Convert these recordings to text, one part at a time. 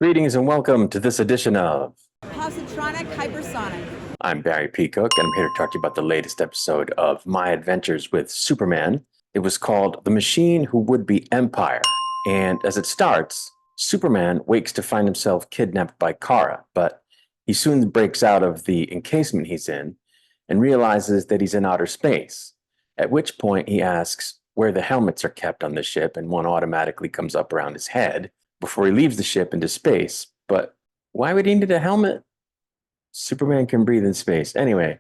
Greetings and welcome to this edition of Positronic Hypersonic. I'm Barry Peacock, and I'm here to talk to you about the latest episode of My Adventures with Superman. It was called The Machine Who Would Be Empire. And as it starts, Superman wakes to find himself kidnapped by Kara, but he soon breaks out of the encasement he's in and realizes that he's in outer space, at which point he asks where the helmets are kept on the ship, and one automatically comes up around his head before he leaves the ship into space. But why would he need a helmet? Superman can breathe in space. Anyway,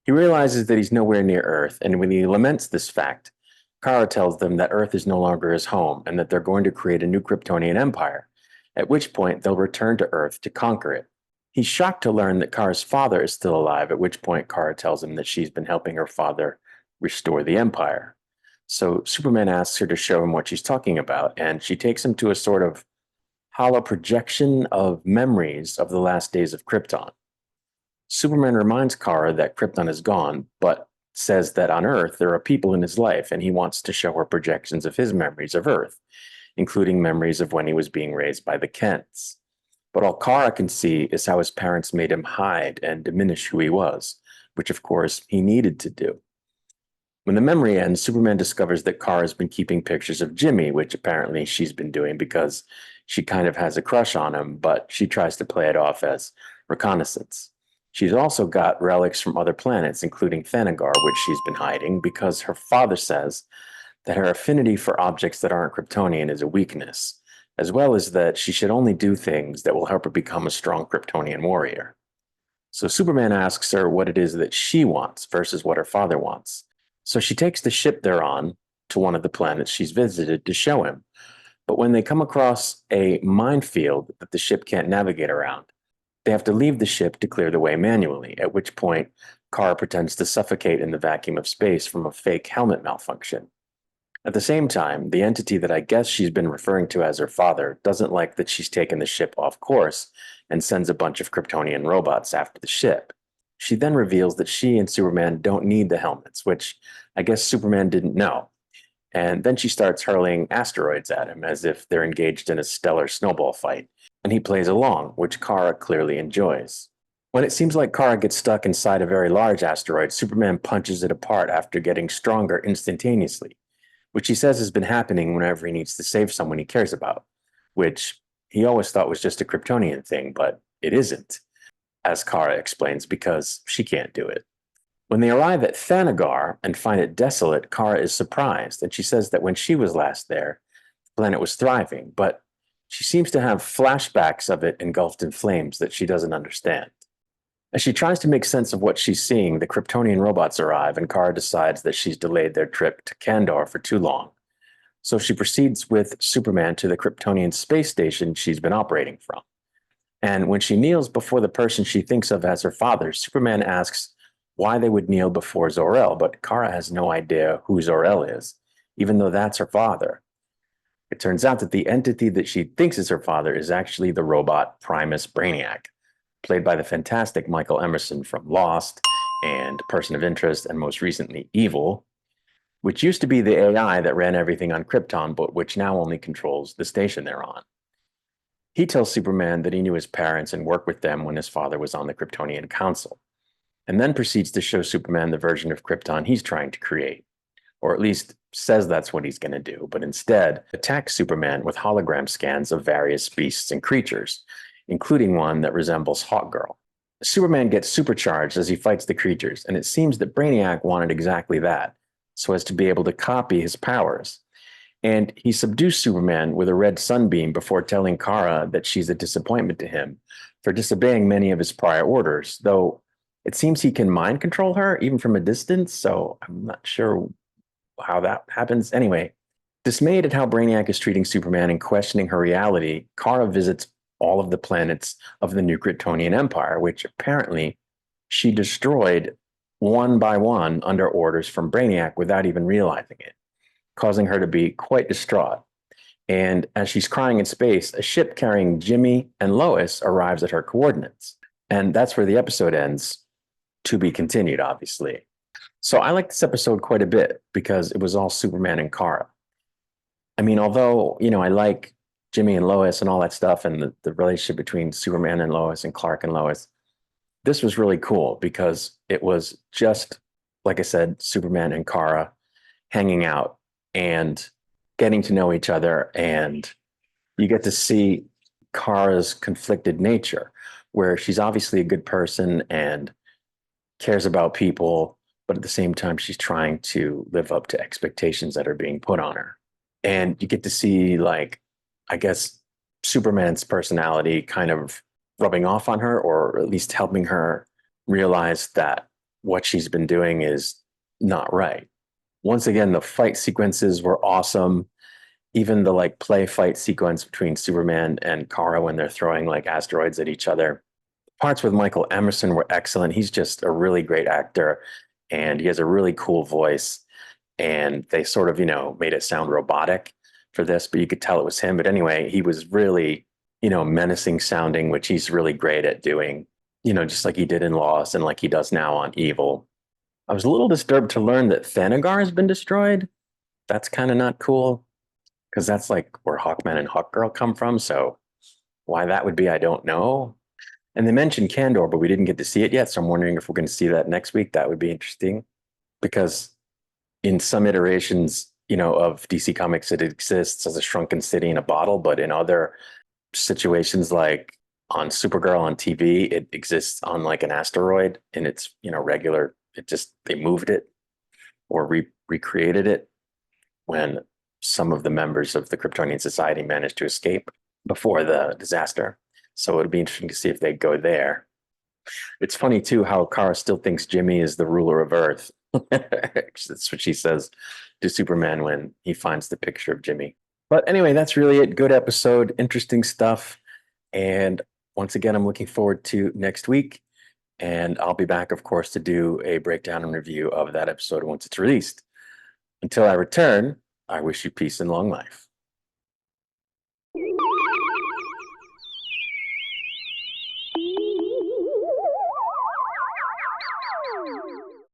he realizes that he's nowhere near Earth, and when he laments this fact, Kara tells them that Earth is no longer his home and that they're going to create a new Kryptonian empire, at which point they'll return to Earth to conquer it. He's shocked to learn that Kara's father is still alive, at which point Kara tells him that she's been helping her father restore the empire. So Superman asks her to show him what she's talking about, and she takes him to a sort of hollow projection of memories of the last days of Krypton. Superman reminds Kara that Krypton is gone, but says that on Earth there are people in his life, and he wants to show her projections of his memories of Earth, including memories of when he was being raised by the Kents. But all Kara can see is how his parents made him hide and diminish who he was, which of course he needed to do. When the memory ends, Superman discovers that Kara's been keeping pictures of Jimmy, which apparently she's been doing because she kind of has a crush on him, but she tries to play it off as reconnaissance. She's also got relics from other planets, including Thanagar, which she's been hiding because her father says that her affinity for objects that aren't Kryptonian is a weakness, as well as that she should only do things that will help her become a strong Kryptonian warrior. So Superman asks her what it is that she wants versus what her father wants. So she takes the ship they're on to one of the planets she's visited to show him. But when they come across a minefield that the ship can't navigate around, they have to leave the ship to clear the way manually, at which point Kara pretends to suffocate in the vacuum of space from a fake helmet malfunction. At the same time, the entity that I guess she's been referring to as her father doesn't like that she's taken the ship off course and sends a bunch of Kryptonian robots after the ship. She then reveals that she and Superman don't need the helmets, which I guess Superman didn't know. And then she starts hurling asteroids at him as if they're engaged in a stellar snowball fight, and he plays along, which Kara clearly enjoys. When it seems like Kara gets stuck inside a very large asteroid, Superman punches it apart after getting stronger instantaneously, which he says has been happening whenever he needs to save someone he cares about, which he always thought was just a Kryptonian thing, but it isn't, as Kara explains, because she can't do it. When they arrive at Thanagar and find it desolate, Kara is surprised, and she says that when she was last there, the planet was thriving, but she seems to have flashbacks of it engulfed in flames that she doesn't understand. As she tries to make sense of what she's seeing, the Kryptonian robots arrive, and Kara decides that she's delayed their trip to Kandor for too long. So she proceeds with Superman to the Kryptonian space station she's been operating from. And when she kneels before the person she thinks of as her father, Superman asks why they would kneel before Zor-El, but Kara has no idea who Zor-El is, even though that's her father. It turns out that the entity that she thinks is her father is actually the robot Primus Brainiac, played by the fantastic Michael Emerson from Lost and Person of Interest, and most recently Evil, which used to be the AI that ran everything on Krypton, but which now only controls the station they're on. He tells Superman that he knew his parents and worked with them when his father was on the Kryptonian Council, and then proceeds to show Superman the version of Krypton he's trying to create, or at least says that's what he's going to do, but instead attacks Superman with hologram scans of various beasts and creatures, including one that resembles Hawkgirl. Superman gets supercharged as he fights the creatures, and it seems that Brainiac wanted exactly that, so as to be able to copy his powers. And he subdues Superman with a red sunbeam before telling Kara that she's a disappointment to him for disobeying many of his prior orders, though it seems he can mind control her even from a distance, so I'm not sure how that happens. Anyway, dismayed at how Brainiac is treating Superman and questioning her reality, Kara visits all of the planets of the new Kryptonian Empire, which apparently she destroyed one by one under orders from Brainiac without even realizing it, causing her to be quite distraught. And as she's crying in space, a ship carrying Jimmy and Lois arrives at her coordinates. And that's where the episode ends, to be continued, obviously. So I like this episode quite a bit because it was all Superman and Kara. I mean, although, I like Jimmy and Lois and all that stuff, and the relationship between Superman and Lois and Clark and Lois. This was really cool because it was just, like I said, Superman and Kara hanging out and getting to know each other. And you get to see Kara's conflicted nature, where she's obviously a good person and cares about people, but at the same time, she's trying to live up to expectations that are being put on her. And you get to see, like, I guess, Superman's personality kind of rubbing off on her, or at least helping her realize that what she's been doing is not right. Once again, the fight sequences were awesome. Even the like play fight sequence between Superman and Kara when they're throwing like asteroids at each other. Parts with Michael Emerson were excellent. He's just a really great actor and he has a really cool voice. And they sort of, made it sound robotic for this, but you could tell it was him. But anyway, he was really, menacing sounding, which he's really great at doing, just like he did in Lost and like he does now on Evil. I was a little disturbed to learn that Thanagar has been destroyed. That's kind of not cool because that's like where Hawkman and Hawkgirl come from. So why that would be, I don't know. And they mentioned Kandor, but we didn't get to see it yet. So I'm wondering if we're going to see that next week. That would be interesting because in some iterations, of DC Comics, it exists as a shrunken city in a bottle, but in other situations, like on Supergirl on TV, it exists on like an asteroid and it's, regular. It just, they moved it or recreated it when some of the members of the Kryptonian Society managed to escape before the disaster. So it would be interesting to see if they go there. It's funny too how Kara still thinks Jimmy is the ruler of Earth. That's what she says to Superman when he finds the picture of Jimmy. But anyway, that's really it. Good episode, interesting stuff. And once again, I'm looking forward to next week. And I'll be back, of course, to do a breakdown and review of that episode once it's released. Until I return, I wish you peace and long life.